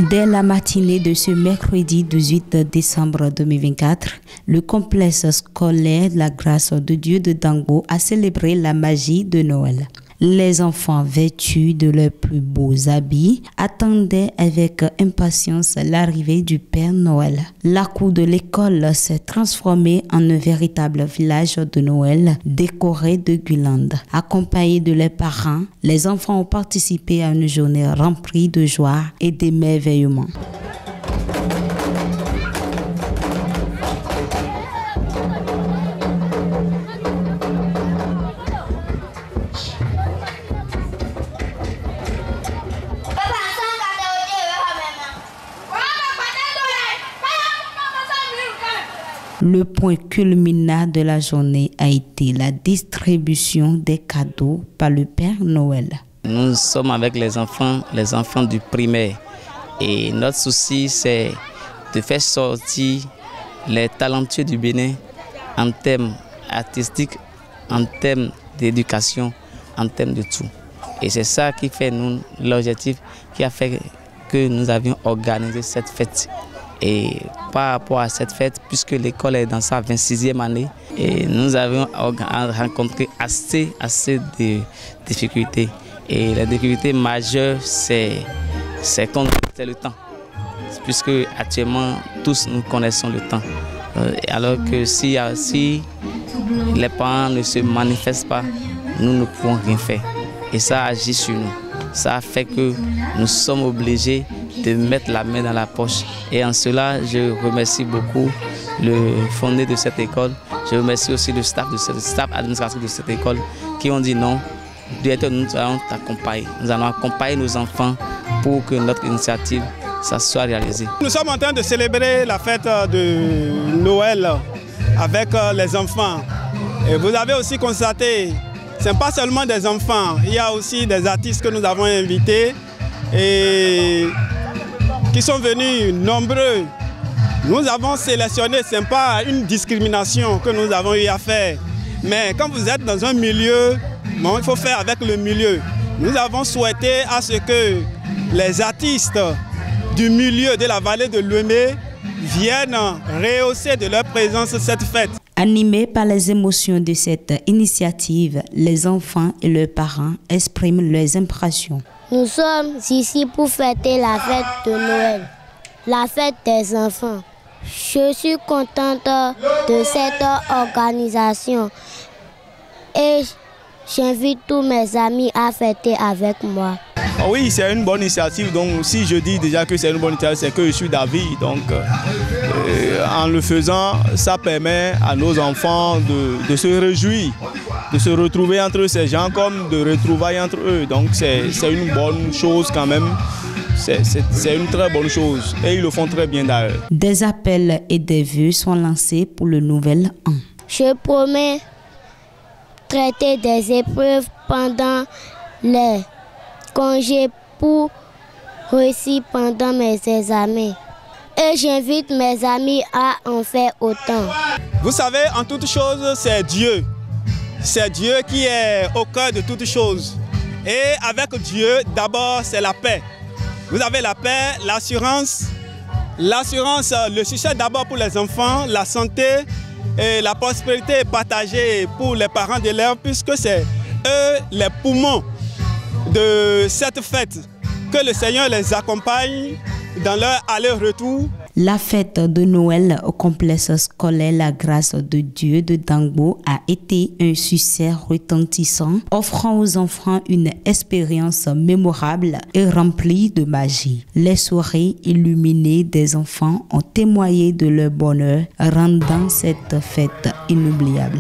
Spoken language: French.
Dès la matinée de ce mercredi 18 décembre 2024, le complexe scolaire La Grâce de Dieu de Dangbo a célébré la magie de Noël. Les enfants, vêtus de leurs plus beaux habits, attendaient avec impatience l'arrivée du Père Noël. La cour de l'école s'est transformée en un véritable village de Noël décoré de guirlandes. Accompagnés de leurs parents, les enfants ont participé à une journée remplie de joie et d'émerveillement. Le point culminant de la journée a été la distribution des cadeaux par le Père Noël. Nous sommes avec les enfants du primaire. Et notre souci, c'est de faire sortir les talentueux du Bénin en termes artistiques, en termes d'éducation, en termes de tout. Et c'est ça qui fait l'objectif qui a fait que nous avions organisé cette fête. Et par rapport à cette fête, puisque l'école est dans sa 26e année, et nous avons rencontré assez de difficultés. Et la difficulté majeure, c'est le temps. Puisque actuellement, tous nous connaissons le temps. Alors que si les parents ne se manifestent pas, nous ne pouvons rien faire. Et ça agit sur nous. Ça a fait que nous sommes obligés de mettre la main dans la poche. Et en cela, je remercie beaucoup le fondé de cette école. Je remercie aussi le staff administratif de cette école qui ont dit non. Directeur, nous allons t'accompagner. Nous allons accompagner nos enfants pour que notre initiative ça soit réalisée. Nous sommes en train de célébrer la fête de Noël avec les enfants. Et vous avez aussi constaté, ce n'est pas seulement des enfants, il y a aussi des artistes que nous avons invités et qui sont venus nombreux. Nous avons sélectionné, ce n'est pas une discrimination que nous avons eu à faire. Mais quand vous êtes dans un milieu, bon, il faut faire avec le milieu. Nous avons souhaité à ce que les artistes du milieu de la vallée de Louémé viennent rehausser de leur présence cette fête. Animés par les émotions de cette initiative, les enfants et leurs parents expriment leurs impressions. Nous sommes ici pour fêter la fête de Noël, la fête des enfants. Je suis contente de cette organisation et j'invite tous mes amis à fêter avec moi. Oui, c'est une bonne initiative. Donc, si je dis déjà que c'est une bonne initiative, c'est que je suis d'avis. Donc, en le faisant, ça permet à nos enfants de se réjouir, de se retrouver entre ces gens comme de retrouvailles entre eux. Donc, c'est une bonne chose quand même. C'est une très bonne chose et ils le font très bien d'ailleurs. Des appels et des vœux sont lancés pour le nouvel an. Je promets traiter des épreuves pendant les congés pour réussir pendant mes examens. Et j'invite mes amis à en faire autant. Vous savez, en toute chose, c'est Dieu. C'est Dieu qui est au cœur de toutes choses. Et avec Dieu, d'abord, c'est la paix. Vous avez la paix, l'assurance. L'assurance, le succès d'abord pour les enfants, la santé et la prospérité partagée pour les parents d'élèves, puisque c'est eux les poumons de cette fête. Que le Seigneur les accompagne dans leur aller-retour. La fête de Noël au complexe scolaire La Grâce de Dieu de Dangbo a été un succès retentissant, offrant aux enfants une expérience mémorable et remplie de magie. Les soirées illuminées des enfants ont témoigné de leur bonheur, rendant cette fête inoubliable.